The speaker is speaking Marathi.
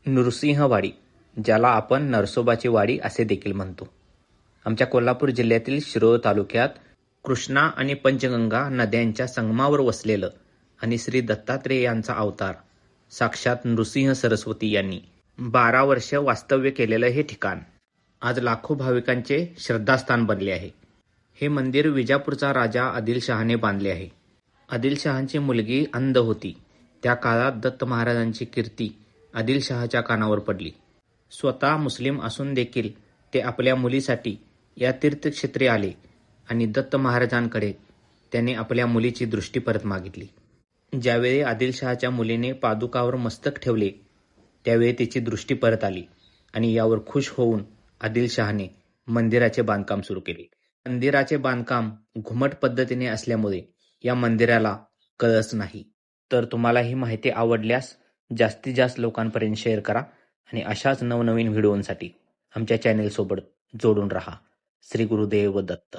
नृसिंहवाडी, ज्याला आपण नरसोबाची वाडी असे देखील म्हणतो, आमच्या कोल्हापूर जिल्ह्यातील शिरोळ तालुक्यात कृष्णा आणि पंचगंगा नद्यांच्या संगमावर वसलेलं आणि श्री दत्तात्रेय यांचा अवतार साक्षात नृसिंह सरस्वती यांनी 12 वर्ष वास्तव्य केलेलं हे ठिकाण आज लाखो भाविकांचे श्रद्धास्थान बनले आहे. हे मंदिर विजापूरचा राजा आदिलशहाने बांधले आहे. आदिलशहाची मुलगी अंध होती. त्या काळात दत्त महाराजांची कीर्ती आदिलशहाच्या कानावर पडली. स्वतः मुस्लिम असून देखील ते आपल्या मुलीसाठी या तीर्थक्षेत्री आले आणि दत्त महाराजांकडे त्याने आपल्या मुलीची दृष्टी परत मागितली. ज्यावेळी आदिलशहाच्या मुलीने पादुकावर मस्तक ठेवले त्यावेळी तिची दृष्टी परत आली आणि यावर खुश होऊन आदिलशहाने मंदिराचे बांधकाम सुरू केले. मंदिराचे बांधकाम घुमट पद्धतीने असल्यामुळे या मंदिराला कळस नाही. तर तुम्हाला ही माहिती आवडल्यास जास्तीत जास्त लोकांपर्यंत शेअर करा आणि अशाच नवनवीन व्हिडिओंसाठी आमच्या चॅनेलसोबत जोडून राहा. श्री गुरुदेव दत्त.